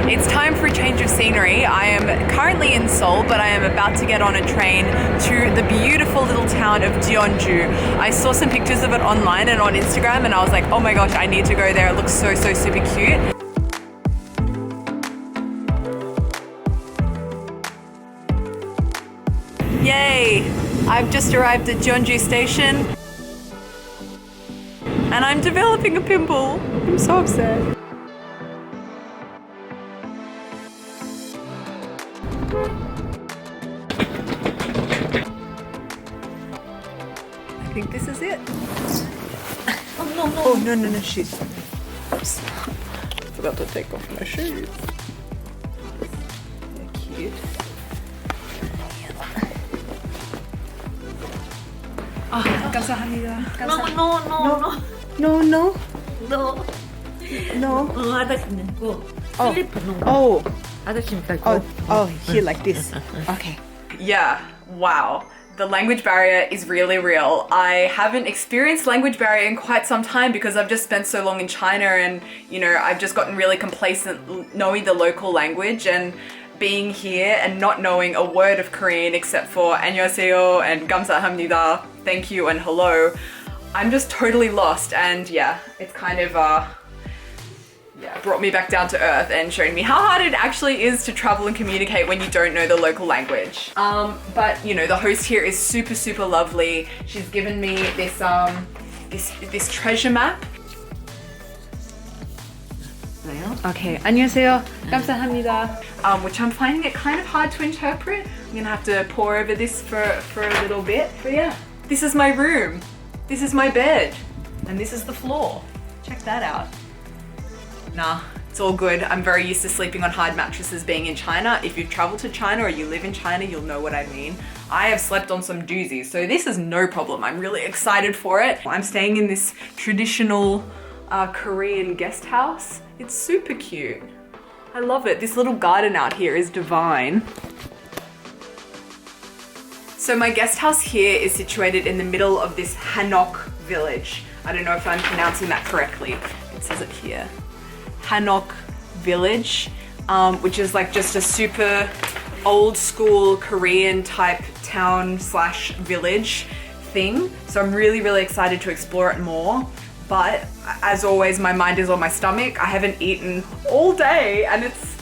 It's time for a change of scenery. I am currently in Seoul, but I am about to get on a train to the beautiful little town of Jeonju. I saw some pictures of it online and on Instagram, and I was like, oh my gosh, I need to go there. It looks so super cute. Yay! I've just arrived at Jeonju station and I'm developing a pimple. I'm so upset. I think this is it. Oh no, no. Oh no, shoes. Oops. Forgot to take off my shoes. They're cute. 아, 감사합니다. No. 아저씨는 고 슬리퍼 놓은 거. Oh. 아저씨는 고. Oh, here like this. Okay. Yeah, wow. The language barrier is really real. I haven't experienced language barrier in quite some time because I've just spent so long in China and, you know, I've just gotten really complacent knowing the local language, and being here and not knowing a word of Korean except for 안녕하세요 and 감사합니다, thank you and hello. I'm just totally lost, and yeah, it's kind of brought me back down to earth and shown me how hard it actually is to travel and communicate when you don't know the local language. But you know, the host here is super lovely. She's given me this this treasure map. Okay, 안녕하세요, 감사합니다. Which I'm finding it kind of hard to interpret. I'm gonna have to pore over this for a little bit. But yeah, this is my room. This is my bed. And this is the floor. Check that out. Nah, it's all good. I'm very used to sleeping on hard mattresses being in China. If you've traveled to China or you live in China, you'll know what I mean. I have slept on some doozies, so this is no problem. I'm really excited for it. I'm staying in this traditional Korean guest house. It's super cute. I love it. This little garden out here is divine. So my guest house here is situated in the middle of this Hanok village. I don't know if I'm pronouncing that correctly. It says it here. Hanok village, which is like just a super old school Korean type town slash village thing. So I'm really excited to explore it more. But as always, my mind is on my stomach. I haven't eaten all day and it's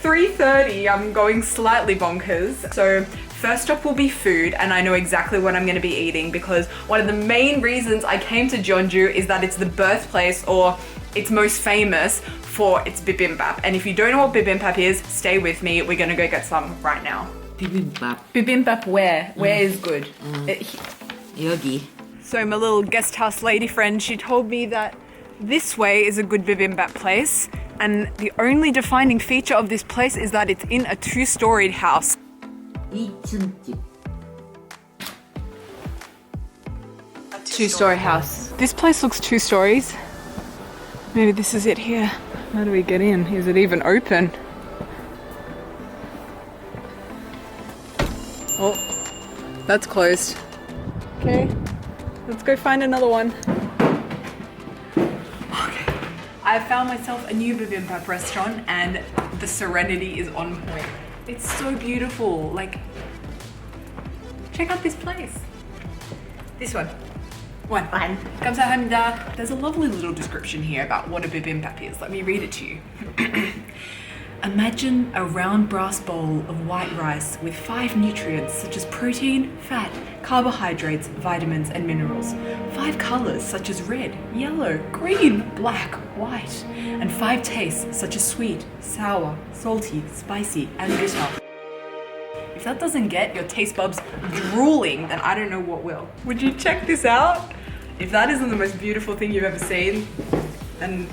3:30. I'm going slightly bonkers. So first up will be food, and I know exactly what I'm going to be eating because one of the main reasons I came to Jeonju is that it's the birthplace, or it's most famous for its bibimbap. And if you don't know what bibimbap is, stay with me. We're going to go get some right now. 비빔밥. Bibimbap where? Where is good? 여기. So my little guest house lady friend, she told me that this way is a good bibimbap place, and the only defining feature of this place is that it's in a 2-storied house. 2층집. 2-story house. This place looks 2 stories. Maybe this is it here. How do we get in? Is it even open? Oh, that's closed. Okay. Let's go find another one. Okay. I found myself a new bibimbap restaurant and the serenity is on point. It's so beautiful. Like, check out this place. This one. One. 감사합니다. There's a lovely little description here about what a bibimbap is. Let me read it to you. Imagine a round brass bowl of white rice with 5 nutrients such as protein, fat, carbohydrates, vitamins, and minerals. 5 colors such as red, yellow, green, black, white, and 5 tastes such as sweet, sour, salty, spicy, and bitter. If that doesn't get your taste buds drooling, then I don't know what will. Would you check this out? If that isn't the most beautiful thing you've ever seen, then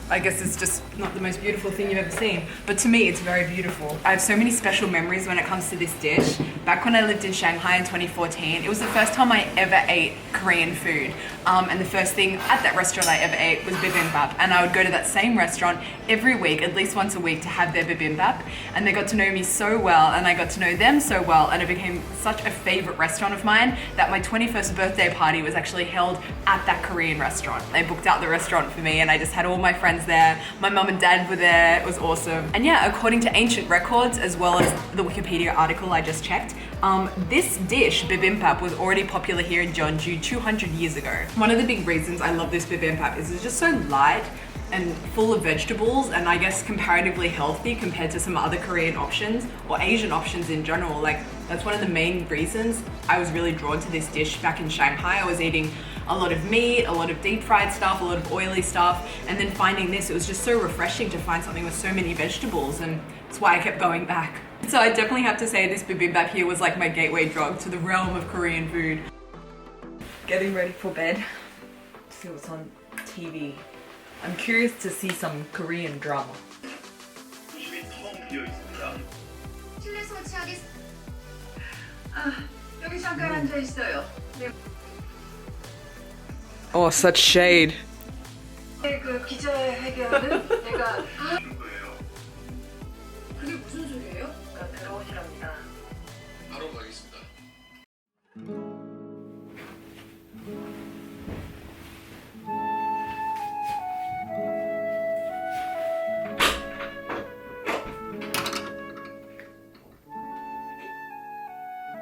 I guess it's just not the most beautiful thing you've ever seen. But to me, it's very beautiful. I have so many special memories when it comes to this dish. Back when I lived in Shanghai in 2014, it was the first time I ever ate Korean food. And the first thing at that restaurant I ever ate was bibimbap. And I would go to that same restaurant every week, at least once a week, to have their bibimbap. And they got to know me so well, and I got to know them so well, and it became such a favorite restaurant of mine that my 21st birthday party was actually held at that Korean restaurant. They booked out the restaurant for me, and I just had all my friends friends there. My mum and dad were there. It was awesome. And yeah, according to ancient records, as well as the Wikipedia article I just checked, this dish, bibimbap, was already popular here in Jeonju 200 years ago. One of the big reasons I love this bibimbap is it's just so light and full of vegetables, and I guess comparatively healthy compared to some other Korean options or Asian options in general. Like, that's one of the main reasons I was really drawn to this dish back in Shanghai. I was eating a lot of meat, a lot of deep fried stuff, a lot of oily stuff, and then finding this, it was just so refreshing to find something with so many vegetables, and that's why I kept going back. So I definitely have to say this bibimbap here was like my gateway drug to the realm of Korean food. Getting ready for bed. See what's on TV. I'm curious to see some Korean drama. 여기 잠깐 앉아 있어요. Oh, such shade. 그 기자회견은 내가 그게 무슨 소리예요? 들어오시랍니다. 바로 가겠습니다.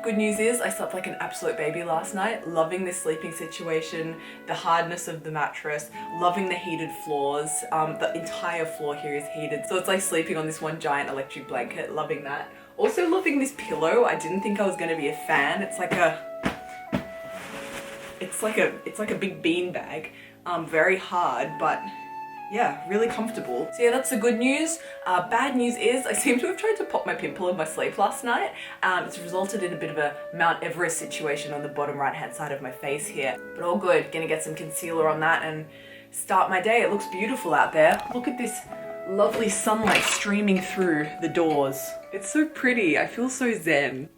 Good news is I slept like an absolute baby last night, loving this sleeping situation, the hardness of the mattress, loving the heated floors. The entire floor here is heated, so it's like sleeping on this one giant electric blanket, loving that. Also loving this pillow. I didn't think I was gonna be a fan. It's like a big bean bag. Very hard, but yeah, really comfortable. So yeah, that's the good news. Bad news is I seem to have tried to pop my pimple in my sleep last night. It's resulted in a bit of a Mount Everest situation on the bottom right hand side of my face here. But all good, gonna get some concealer on that and start my day. It looks beautiful out there. Look at this lovely sunlight streaming through the doors. It's so pretty, I feel so zen.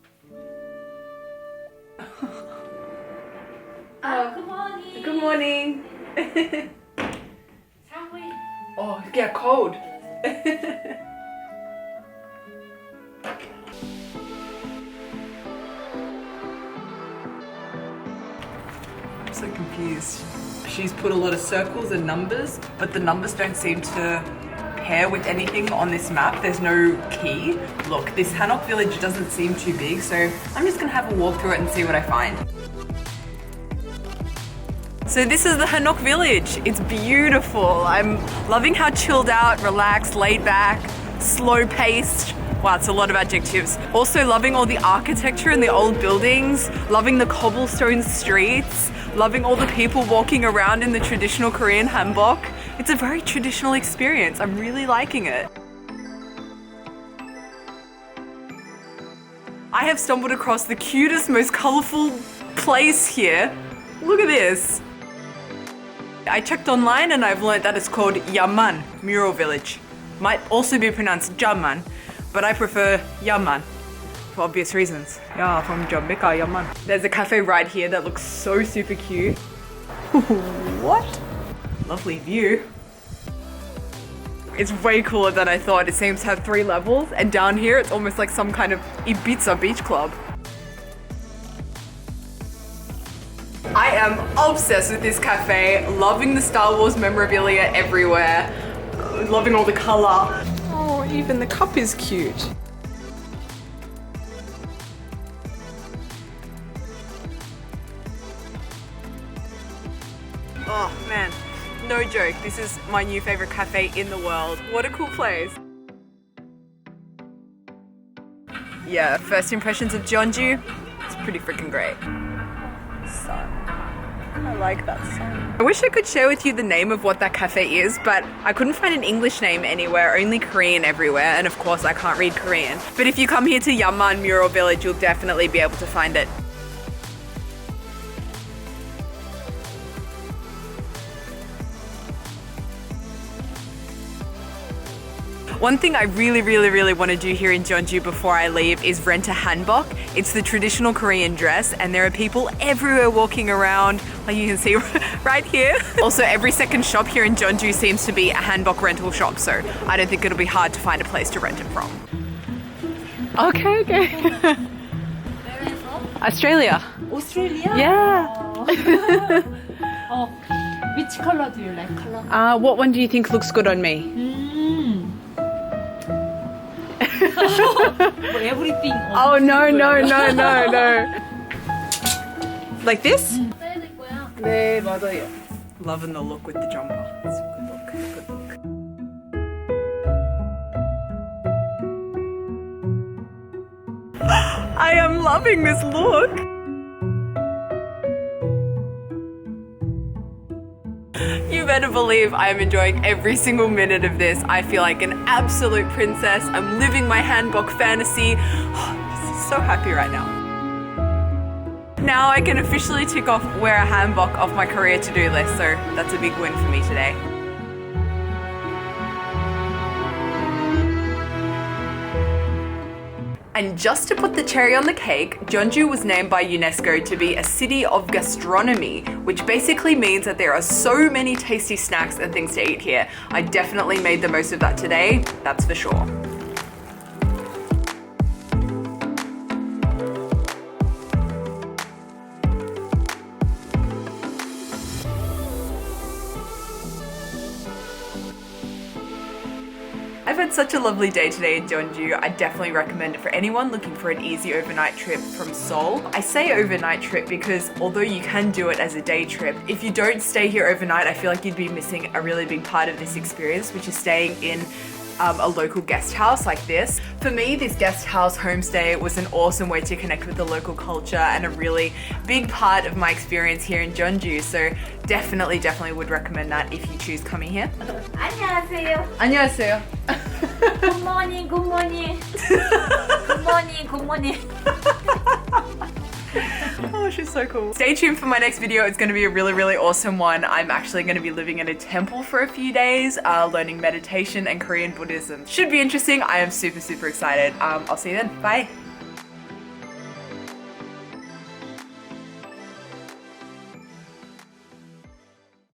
Good morning. Good morning. Oh, yeah, cold. I'm so confused. She's put a lot of circles and numbers, but the numbers don't seem to pair with anything on this map. There's no key. Look, this Hanok village doesn't seem too big, so I'm just gonna have a walk through it and see what I find. So this is the Hanok village. It's beautiful. I'm loving how chilled out, relaxed, laid back, slow paced. Wow, it's a lot of adjectives. Also loving all the architecture and the old buildings, loving the cobblestone streets, loving all the people walking around in the traditional Korean hanbok. It's a very traditional experience. I'm really liking it. I have stumbled across the cutest, most colorful place here. Look at this. I checked online and I've learned that it's called Yaman, Mural Village. Might also be pronounced Jaman, but I prefer Yaman for obvious reasons. Yeah, from Jambika, Yaman. There's a cafe right here that looks so super cute. What? Lovely view. It's way cooler than I thought. It seems to have 3 levels, and down here it's almost like some kind of Ibiza beach club. I am obsessed with this cafe, loving the Star Wars memorabilia everywhere, loving all the color. Oh, even the cup is cute. Oh man, no joke, this is my new favorite cafe in the world. What a cool place. Yeah, first impressions of Jeonju, it's pretty freaking great. Sun. I like that sun. I wish I could share with you the name of what that cafe is, but I couldn't find an English name anywhere, only Korean everywhere, and of course I can't read Korean. But if you come here to Yaman Mural Village, you'll definitely be able to find it. One thing I really want to do here in Jeonju before I leave is rent a hanbok. It's the traditional Korean dress, and there are people everywhere walking around, like you can see right here. Also, every second shop here in Jeonju seems to be a hanbok rental shop, so I don't think it'll be hard to find a place to rent it from. Okay. Where are you from? Australia. Australia? Yeah. Oh, Which color do you like? Color? What one do you think looks good on me? Everything. Oh no. Like this? 써야 될 거야. 네, 맞아요. Loving the look with the jumper. It's a good look. Good look. I am loving this look. You better believe I am enjoying every single minute of this. I feel like an absolute princess. I'm living my hanbok fantasy. Just so happy right now. Now I can officially tick off wear a hanbok off my career to-do list, so that's a big win for me today. And just to put the cherry on the cake, Jeonju was named by UNESCO to be a city of gastronomy, which basically means that there are so many tasty snacks and things to eat here. I definitely made the most of that today, that's for sure. I've had such a lovely day today in Jeonju. I definitely recommend it for anyone looking for an easy overnight trip from Seoul. I say overnight trip because although you can do it as a day trip, if you don't stay here overnight, I feel like you'd be missing a really big part of this experience, which is staying in a local guest house like this. For me, this guest house homestay was an awesome way to connect with the local culture and a really big part of my experience here in Jeonju. So definitely would recommend that if you choose coming here. 안녕하세요. 안녕하세요. Good morning. Good morning. Good morning. Good morning. Oh, she's so cool. Stay tuned for my next video. It's going to be a really awesome one. I'm actually going to be living in a temple for a few days, learning meditation and Korean Buddhism. Should be interesting. I am super excited. I'll see you then. Bye.